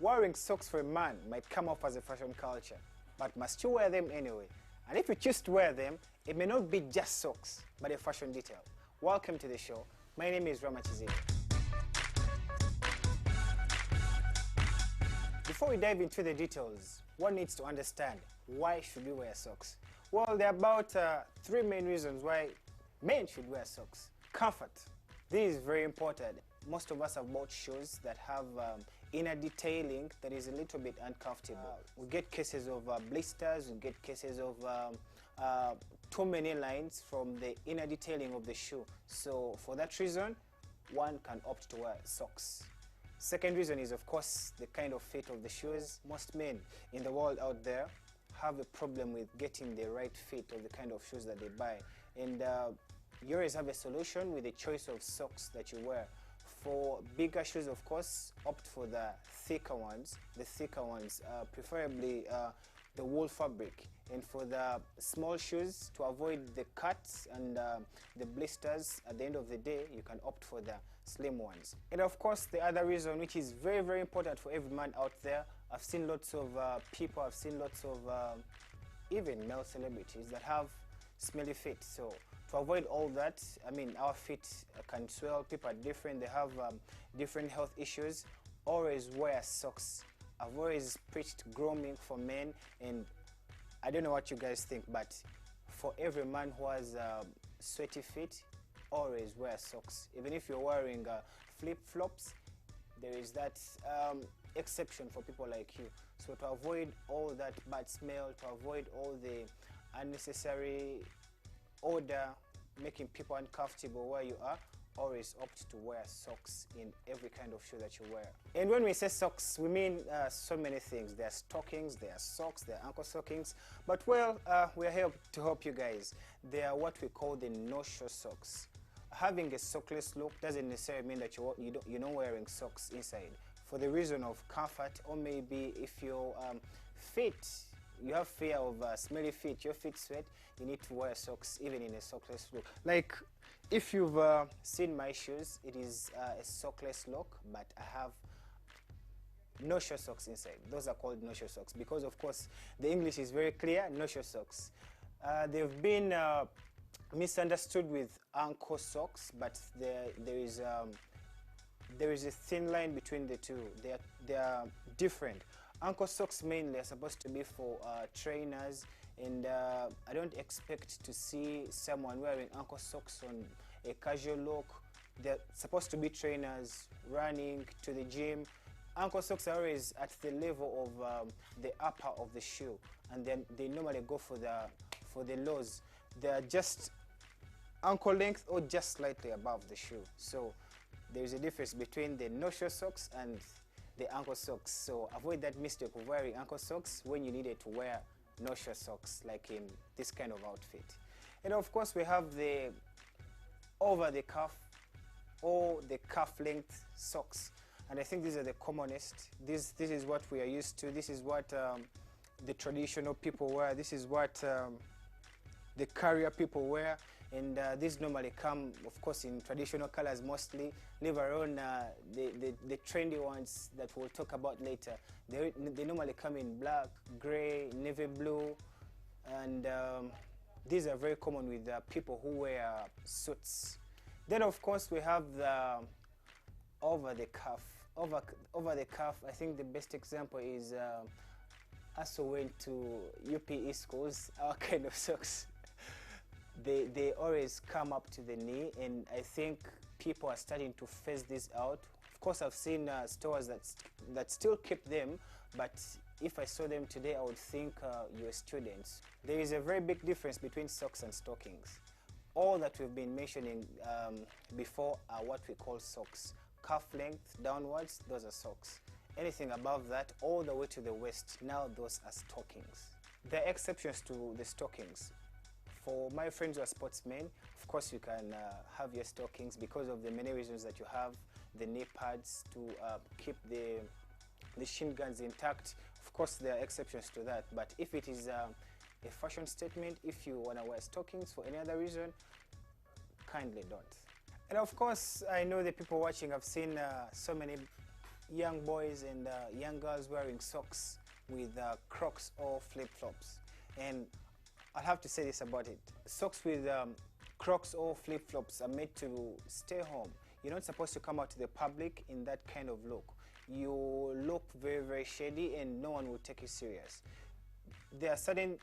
Wearing socks for a man might come off as a fashion culture, but must you wear them anyway? And if you choose to wear them, it may not be just socks, but a fashion detail. Welcome to the show. My name is Ramachizika. Before we dive into the details, one needs to understand, why should we wear socks? Well, there are about 3 main reasons why men should wear socks. Comfort. This is very important. Most of us have bought shoes that have inner detailing that is a little bit uncomfortable. We get cases of blisters, we get cases of too many lines from the inner detailing of the shoe. So for that reason, one can opt to wear socks. Second reason is, of course, the kind of fit of the shoes. Most men in the world out there have a problem with getting the right fit of the kind of shoes that they buy. And you always have a solution with the choice of socks that you wear. For bigger shoes, of course, opt for the thicker ones. Preferably the wool fabric. And for the small shoes, to avoid the cuts and the blisters at the end of the day, you can opt for the slim ones. And of course, the other reason, which is very, very important for every man out there, I've seen lots of people, I've seen lots of even male celebrities that have smelly feet. So to avoid all that, I mean, our feet can swell, people are different, they have different health issues. Always wear socks. I've always preached grooming for men, and I don't know what you guys think, but for every man who has sweaty feet, always wear socks. Even if you're wearing flip-flops, there is that exception for people like you. So to avoid all that bad smell, to avoid all the unnecessary odor making people uncomfortable where you are, always opt to wear socks in every kind of shoe that you wear. And when we say socks, we mean so many things. There are stockings, there are socks, there are ankle stockings, but well, we are here to help you guys. They are what we call the no-show socks. Having a sockless look doesn't necessarily mean that you're not wearing socks inside. For the reason of comfort, or maybe if your feet, you have fear of smelly feet, your feet sweat, you need to wear socks even in a sockless look. Like if you've seen my shoes, it is a sockless look, but I have no-show socks inside. Those are called no-show socks because, of course, the English is very clear, no-show socks. They've been misunderstood with ankle socks, but there is a thin line between the two. They are different. Ankle socks mainly are supposed to be for trainers, and I don't expect to see someone wearing ankle socks on a casual look. They're supposed to be trainers, running to the gym. Ankle socks are always at the level of the upper of the shoe, and then they normally go for the lows. They're just ankle length or just slightly above the shoe. So there is a difference between the no-show socks and the ankle socks. So avoid that mistake of wearing ankle socks when you needed to wear no-show socks, like in this kind of outfit. And of course, we have the over-the-cuff or the cuff-length socks. And I think these are the commonest. This is what we are used to. This is what the traditional people wear. This is what the carrier people wear. And these normally come, of course, in traditional colors mostly, leave alone the trendy ones that we'll talk about later. They normally come in black, gray, navy blue, and these are very common with people who wear suits. Then, of course, we have the over-the-cuff. Over the cuff, I think the best example is as we went to UPE schools, our kind of socks. They always come up to the knee, and I think people are starting to phase this out. Of course, I've seen stores that still keep them, but if I saw them today, I would think you're students. There is a very big difference between socks and stockings. All that we've been mentioning before are what we call socks. Cuff length downwards, those are socks. Anything above that, all the way to the waist, now those are stockings. There are exceptions to the stockings. For my friends who are sportsmen, of course you can have your stockings because of the many reasons that you have. The knee pads to keep the shin guards intact. Of course there are exceptions to that, but if it is a fashion statement, if you want to wear stockings for any other reason, kindly don't. And of course, I know the people watching have seen so many young boys and young girls wearing socks with Crocs or flip-flops. And I'll have to say this about it. Socks with Crocs or flip-flops are made to stay home. You're not supposed to come out to the public in that kind of look. You look very, very shady and no one will take you serious. There are certain